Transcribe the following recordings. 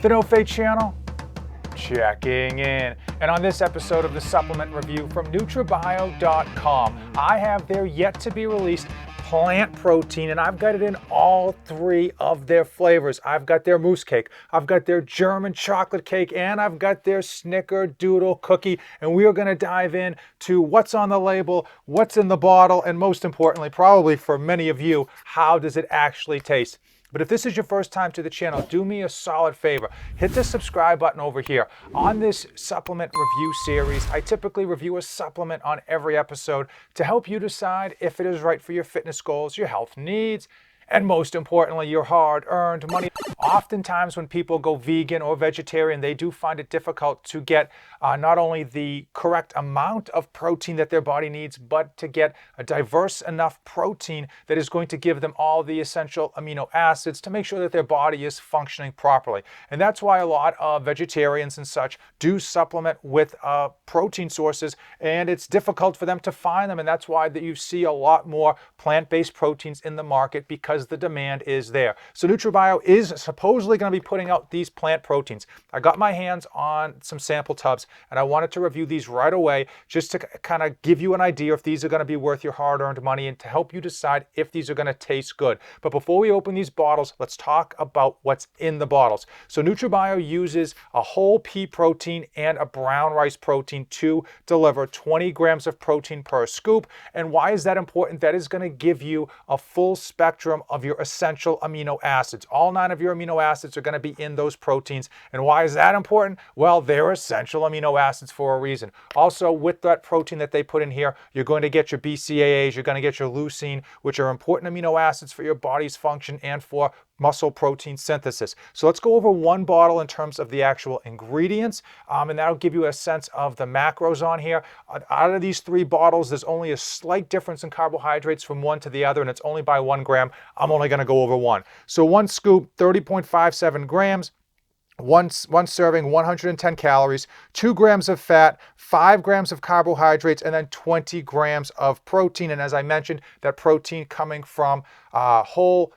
The No Fate channel, checking in. And on this episode of the supplement review from NutraBio.com, I have their yet to be released plant protein, and I've got it in all three of their flavors. I've got their mousse cake, I've got their German chocolate cake, and I've got their snickerdoodle cookie. And we are going to dive in to what's on the label, what's in the bottle, and most importantly, probably for many of you, how does it actually taste? But if this is your first time to the channel, do me a solid favor. Hit the subscribe button over here. On this supplement review series, I typically review a supplement on every episode to help you decide if it is right for your fitness goals, your health needs, and most importantly, your hard-earned money. Oftentimes when people go vegan or vegetarian, they do find it difficult to get not only the correct amount of protein that their body needs, but to get a diverse enough protein that is going to give them all the essential amino acids to make sure that their body is functioning properly. And that's why a lot of vegetarians and such do supplement with protein sources, and it's difficult for them to find them. And that's why that you see a lot more plant-based proteins in the market, because the demand is there. So NutraBio is supposedly going to be putting out these plant proteins. I got my hands on some sample tubs, and I wanted to review these right away just to kind of give you an idea if these are going to be worth your hard-earned money and to help you decide if these are going to taste good. But before we open these bottles, let's talk about what's in the bottles. So NutraBio uses a whole pea protein and a brown rice protein to deliver 20 grams of protein per scoop. And why is that important? That is going to give you a full spectrum of your essential amino acids. All 9 of your amino acids are going to be in those proteins. And why is that important? Well, they're essential amino acids for a reason. Also, with that protein that they put in here, you're going to get your BCAAs, you're going to get your leucine, which are important amino acids for your body's function and for muscle protein synthesis. So let's go over one bottle in terms of the actual ingredients, and that'll give you a sense of the macros on here. Out of these 3 bottles, there's only a slight difference in carbohydrates from one to the other, and it's only by 1 gram. I'm only going to go over one. So 1 scoop, 30.57 grams. One serving, 110 calories, 2 grams of fat, 5 grams of carbohydrates, and then 20 grams of protein. And as I mentioned, that protein coming from whole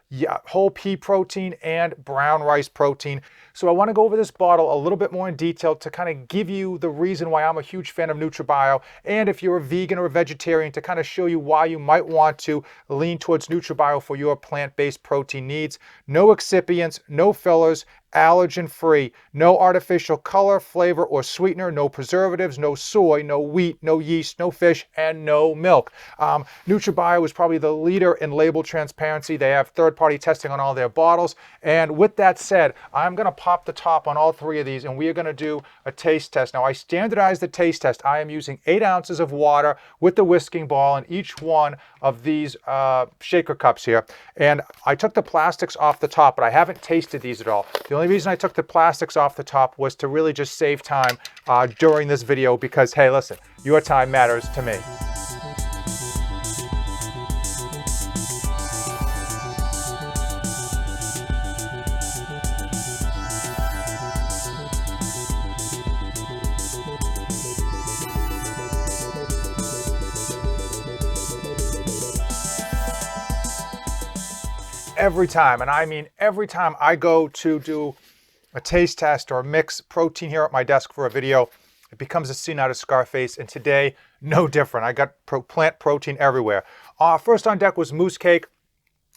pea protein and brown rice protein. So I want to go over this bottle a little bit more in detail to kind of give you the reason why I'm a huge fan of NutraBio, and if you're a vegan or a vegetarian, to kind of show you why you might want to lean towards NutraBio for your plant-based protein needs. No excipients, no fillers, allergen-free, no artificial color, flavor, or sweetener, no preservatives, no soy, no wheat, no yeast, no fish, and no milk. NutraBio is probably the leader in label transparency. They have third-party testing on all their bottles. And with that said, I'm going to pop the top on all 3 of these, and we are going to do a taste test. Now, I standardized the taste test. I am using 8 ounces of water with the whisking ball in each one of these shaker cups here. And I took the plastics off the top, but I haven't tasted these at all. The only reason I took the plastics off the top was to really just save time during this video, because, hey, listen, your time matters to me. Every time, and I mean every time I go to do a taste test or mix protein here at my desk for a video, it becomes a scene out of Scarface, and today, no different. I got plant protein everywhere. First on deck was mousse cake.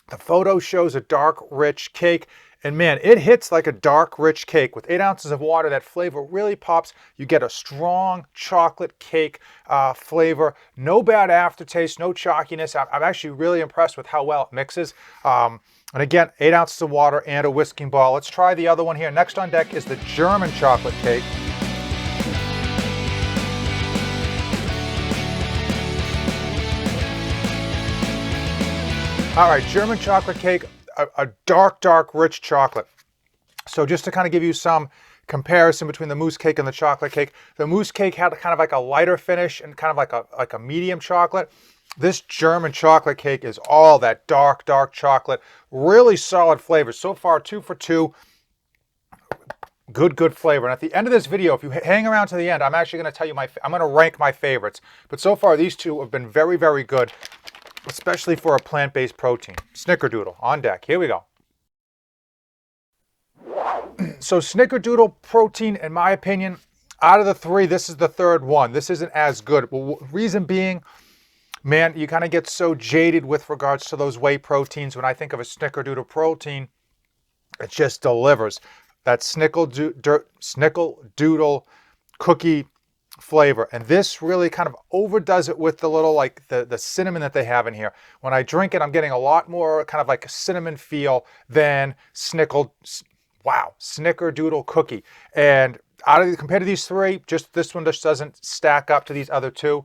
The photo shows a dark, rich cake, and man, it hits like a dark, rich cake. With 8 ounces of water, that flavor really pops. You get a strong chocolate cake flavor. No bad aftertaste, no chalkiness. I'm actually really impressed with how well it mixes. And again, 8 ounces of water and a whisking ball. Let's try the other one here. Next on deck is the German chocolate cake. All right, German chocolate cake, a dark, rich chocolate. So just to kind of give you some comparison between the mousse cake and the chocolate cake, the mousse cake had kind of like a lighter finish and kind of like a medium chocolate. This German chocolate cake is all that dark chocolate, really solid flavor. So far, 2 for 2. Good flavor. And at the end of this video, if you hang around to the end, I'm actually going to tell you I'm going to rank my favorites. But so far, these 2 have been very, very good, especially for a plant-based protein. Snickerdoodle on deck. Here we go. So snickerdoodle protein, in my opinion, out of the three, this is the third one. This isn't as good. Well, reason being, man, you kind of get so jaded with regards to those whey proteins. When I think of a snickerdoodle protein, it just delivers that snickerdoodle cookie flavor. And this really kind of overdoes it with the little, like the cinnamon that they have in here. When I drink it, I'm getting a lot more kind of like a cinnamon feel than snickerdoodle cookie. And compared to these three, just this one just doesn't stack up to these other two.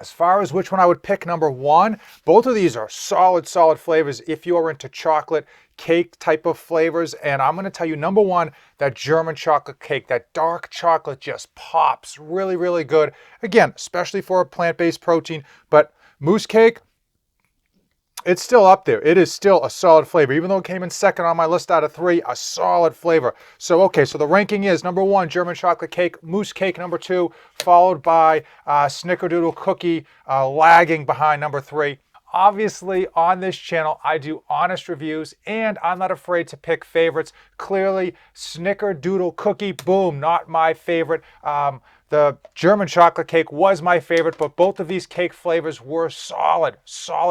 As far as which one I would pick number one, both of these are solid flavors if you are into chocolate cake type of flavors. And I'm going to tell you, number one, that German chocolate cake, that dark chocolate just pops really good. Again, especially for a plant-based protein, but mousse cake, it's still up there. It is still a solid flavor. Even though it came in second on my list out of three, a solid flavor. So, okay, so the ranking is number one, German chocolate cake, mousse cake number two, followed by snickerdoodle cookie, lagging behind number three. Obviously, on this channel, I do honest reviews, and I'm not afraid to pick favorites. Clearly, snickerdoodle cookie, boom, not my favorite. The German chocolate cake was my favorite, but both of these cake flavors were solid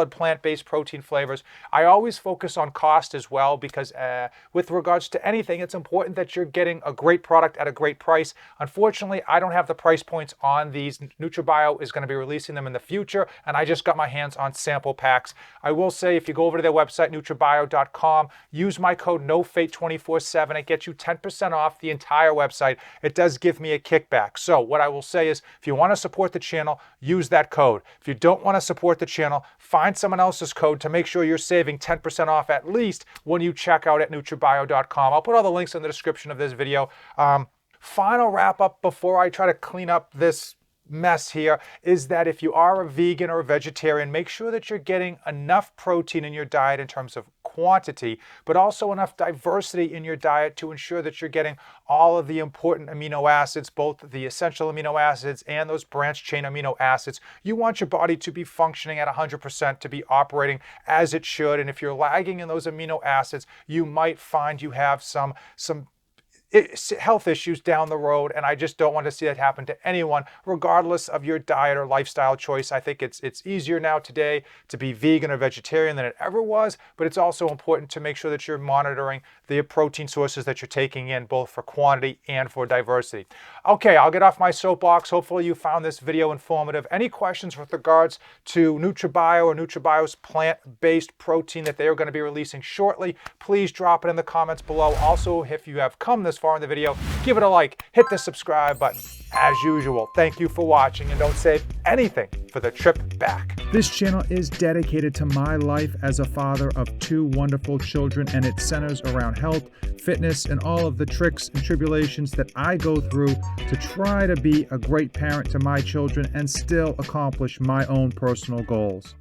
plant-based protein flavors. I always focus on cost as well because with regards to anything, it's important that you're getting a great product at a great price. Unfortunately, I don't have the price points on these. NutraBio is going to be releasing them in the future, and I just got my hands on sample packs. I will say, if you go over to their website, NutraBio.com, use my code NOFATE247. It gets you 10% off the entire website. It does give me a kickback. So what I will say is, if you want to support the channel, use that code. If you don't want to support the channel, find someone else's code to make sure you're saving 10% off at least when you check out at NutraBio.com. I'll put all the links in the description of this video. Final wrap up before I try to clean up this mess here is that if you are a vegan or a vegetarian, make sure that you're getting enough protein in your diet in terms of quantity, but also enough diversity in your diet to ensure that you're getting all of the important amino acids, both the essential amino acids and those branched chain amino acids. You want your body to be functioning at 100%, to be operating as it should. And if you're lagging in those amino acids, you might find you have some health issues down the road, and I just don't want to see that happen to anyone, regardless of your diet or lifestyle choice. I think it's easier now today to be vegan or vegetarian than it ever was, but it's also important to make sure that you're monitoring the protein sources that you're taking in, both for quantity and for diversity. Okay, I'll get off my soapbox. Hopefully you found this video informative. Any questions with regards to NutraBio or NutraBio's plant-based protein that they are going to be releasing shortly, please drop it in the comments below. Also, if you have come this far in the video, give it a like, hit the subscribe button. As usual, thank you for watching, and don't save anything for the trip back. This channel is dedicated to my life as a father of two wonderful children, and it centers around health, fitness, and all of the tricks and tribulations that I go through to try to be a great parent to my children and still accomplish my own personal goals.